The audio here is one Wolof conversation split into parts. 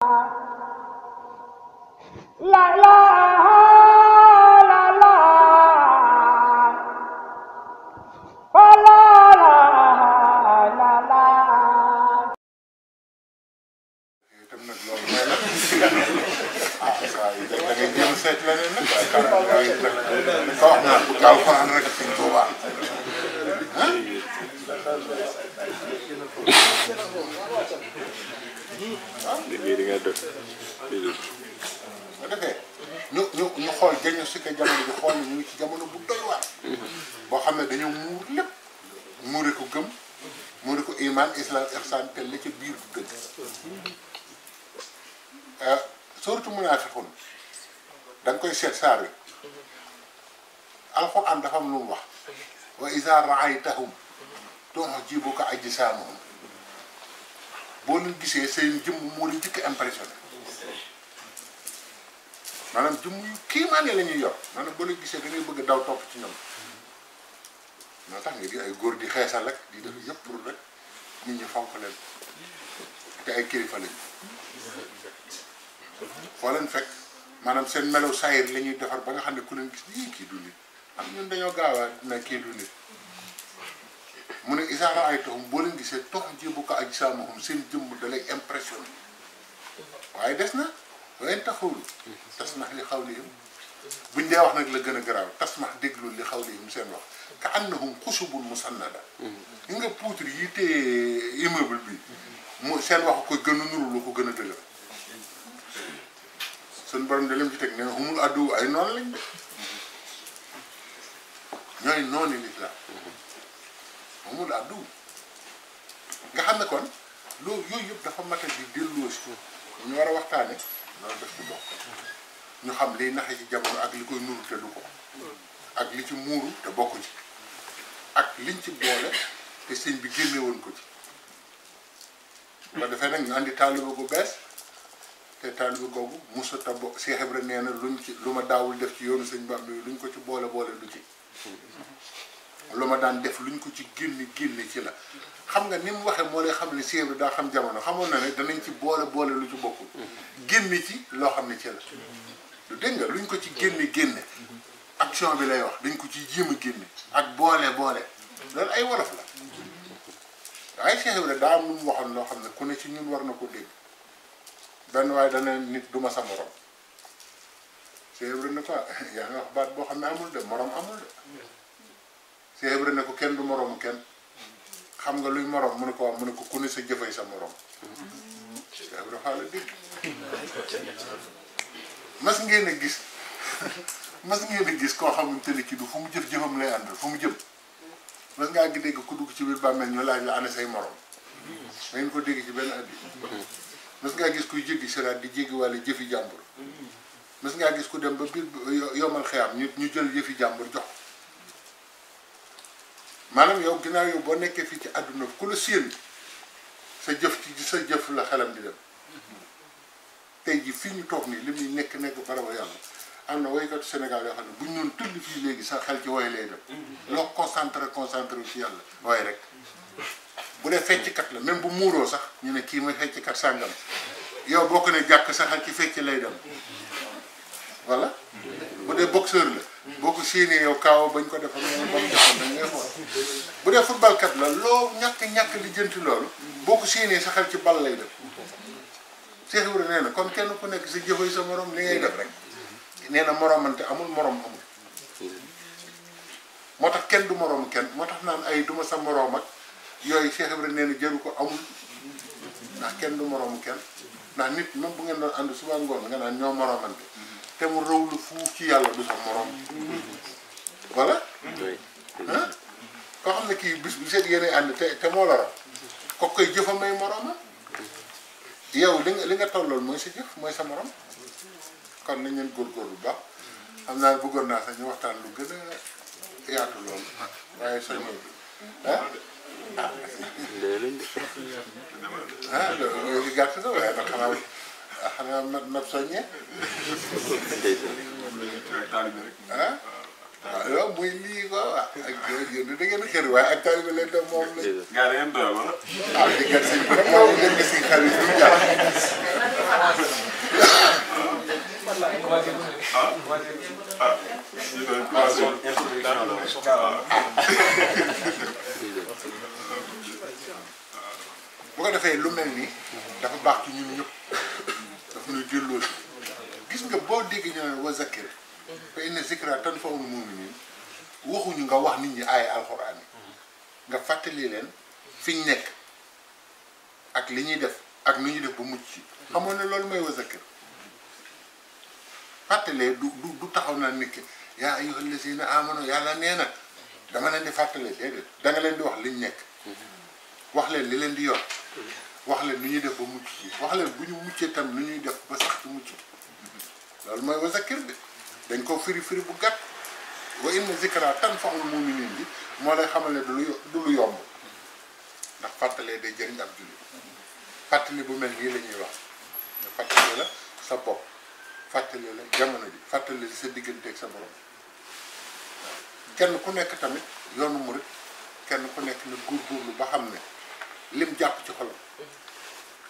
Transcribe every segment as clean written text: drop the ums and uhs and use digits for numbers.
La la la la la la la la. itam nag loolu mooy lan saa yi da ngay jéem a seet leneen nag waaye kaa yi nag ko wax naan bu gaaw fanaan rek suñ boobaa nga defee ñu xool diagnostiqué jamono bi xool ne ñu ngi ci jamono bu doy waar boo xam ne dañoo muur lépp muure ko gëm muure ko iman islam ihsan te li ci biir du dëgg surtout munaafiqun da nga koy seet saar wi alxuraan dafa am lu mu wax wa iza raaytahum tu'jibuka ajsaamuhum boo leen gisee seen jëmm moo leen jëkk impressionné maanaam jëmm yu kiimaane la ñuy yor maanaam boo leen gisee da ngay bëgg daw topp ci ñoom moo tax nga di ay góor di xeesal rek di def yëpp pour rek nit ñi fonk leen te ay kilifa lañu foo leen fekk maanaam seen melaw saayir la ñuy defar ba nga xam ne ku leen gis nii kii du nit am ñun dañoo gaaw a dina kii du nit mu ne isa ra'aytahum boo leen gisee tu'jibuka ajsaamuhum seen jëmm da lay impressionné waaye des na waaye taxawul tasmax li xawlihim buñ dee wax nag la gën a garaaw tasmax déglu li xawlihim seen wax ka annahum xushubun musannada ñi nga poutre yi téye immeuble bi mu seen wax ko gën a nuru lu ko gën a dëgër suñu borom de lim ci teg ne humul addu ay noonu lañ de ñooy noonu lislaam humul addu nga xam ne kon loolu yooyu yëpp dafa matal di delloo si ñu war a waxtaane loolu def ci bokk ñu xam liy naxe ci jamono ak li koy nuru te du ko ak li ci muuru te bokk ci ak liñ ci boole te sëñ bi génne woon ko ci ba defee nag ñu andi taaliba gu bees te taaliba googu Moussa Tabo Cheikh Ibra nee na luñ ci lu ma daawul def ci yoonu sëñ Bamba yi luñ ko ci boole du ci lu ma daan def luñ ko ci génne ci la xam nga ni mu waxee moo lay xam ne Cheikh Ibra daa xam jamono xamoon na ne danañ ci boole lu ci bokkul génne ci loo xam ne ci la du dégg nga luñ ko ci génne action bi lay wax dañ ko ci jéem a génne ak boole loolu ay wolof la waaye Cheikh Ibra daa am lu mu waxoon loo xam ne ku ne ci ñun war na ko dégg benn waaye dana nit du ma sa morom Cheikh Ibra ne ko yaa nga wax baat boo xam ne amul de morom amul de Cheikh Ibra ne ko kenn du moromu kenn xam nga luy morom mu ne ko wax mu ne ko ku ne sa jëfay sa morom Cheikh Ibra xaala dégg mas ngeen a gis koo xamante ni kii du fu mu jëfam lay àndal fu mu jëm mas ngaa gi dégg ku dugg ci biir bàmmeel ñu laaj la ana say morom da ngeen ko dégg ci benn addi mas ngaa gis kuy jéggi siraat di jéggi wàlla jëfi jàmbur mas ngaa gis ku dem ba biir yomal xeyaam ñu jël yëfi jàmbur jox maanaam yow ginnaaw yow boo nekkee fii ci àdduna ku la séen sa jëf la xelam di dem tey ji fii ñu toog nii li muy nekk baraba yàlla am na woykatu Sénégal yoo xam ne bu ñu doon tëdd fii léegi sa xel ci woy lay dem loo concentré ci yàlla waaye rek bu dee fecckat la même bu muuroo sax ñu ne kii mooy fecckat sàngam yow boo ko ne jàkk sa xel ci fecc lay dem voilà bu dee boxeur la boo ko séenee yow kaaw bañ ko defal moom ba mu defoon dañ ngay xool bu dee footballkat la loo ñàkk li jënti loolu boo ko séenee sa xel ci bal lay dem Cheikh Ibra nee na kon kenn ku nekk sa jëfay sa morom li ngay def rek nee na moromante amul morom amul moo tax kenn du moromu kenn moo tax naan ay duma sa morom ak yooyu Cheikh Ibra nee na jëru ko amul ndax kenn du moromu kenn ndax nit même bu ngeen doon ànd suba ngoon nga naan ñoo moromante te mu rëw lu fuuf ci yàlla du sa morom voilà ah koo xam ne kii bis bu seet yéenay ànd te moo la raw ko koy jëfam may moroma yow li nga tolloon mooy sa jëf mooy sa morom kon nañ leen góorgóorlu bu baax xam naa bëggoon naa sax ñu waxtaan lu gën a yaatu loolu waaye soññee bi loolu gàtt na waaye nag xanaa mat soññee waaw yow muy lii quoi ak yéen da ngeen xër waaye ak taalibe leen dem moom la. gaa da ngeen doyal wala. ah di gën si yow ngeen gis si xarit yi bu ko defee lu mel ni dafa baax ci ñun ñëpp daf ñuy delloo gis nga boo dégg ñu ne wa zakkir fa inna zikra tanfa'ul mu'minin waxuñu nga wax nit ñi ay alxuraan yi nga fàttali leen fi ñu nekk ak li ñuy def ak nu ñuy def ba mucc ci xamoon ne loolu mooy wa zakkir fàttalee du taxaw naa nit ki yaa ayyuhal lazina amanu yàlla nee na dama leen di fàttalee déedéet da nga leen di wax liñ nekk wax leen li leen di yor wax leen nu ñuy def ba mucc ci wax leen bu ñu muccee tam nu ñuy def ba sax ci mucc loolu mooy wa zakkir bi dañ ko firi bu gàtt wa inna zikra tanfa'ul mu'minin bi moo lay xamal ne du lu yomb ndax fàttalee day jëriñ ab jullit fàttali bu mel nii la ñuy wax nga fàttali la sa bopp fàttali la jamono ji fàttali sa diggante ak sa borom kenn ku nekk tamit yoonu murit kenn ku nekk na góorgóorlu ba xam ne lim jàpp ci xolam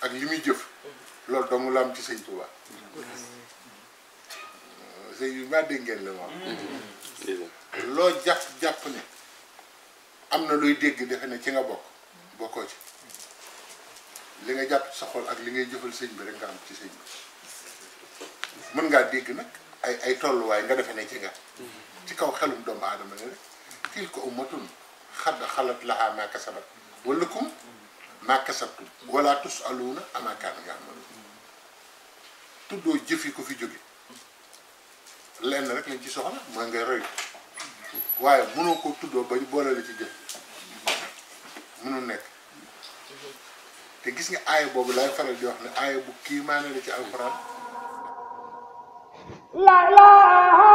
ak li muy jëf loolu dong la am ci sëñ Tuubaa sëñ bi maa dégg ngeen la moom loo jàpp ne am na luy dégg defe ne ci nga bokkoo ci li nga jàpp ci sa xol ak li ngay jëfal sëñ bi rek nga am ci sëñ bi mën ngaa dégg nag ay tolluwaay nga defe ne ci nga ci kaw xelum doomu aadama ne rek tilka ummatun xad xalat lahaa maa kasabat wa lakum maa kasabtum wala tusaluuna ammaa kaanu ya'maluun tuddoo jëf yi ko fi jóge lenn rek lañ ci soxla mooy ngay roy waaye mënoo ko tuddoo ba ñu boole la ci jëf mënul nekk te gis nga aaya boobu laay faral di wax ne aaya bu kii maane la ci alxuraan la ilaha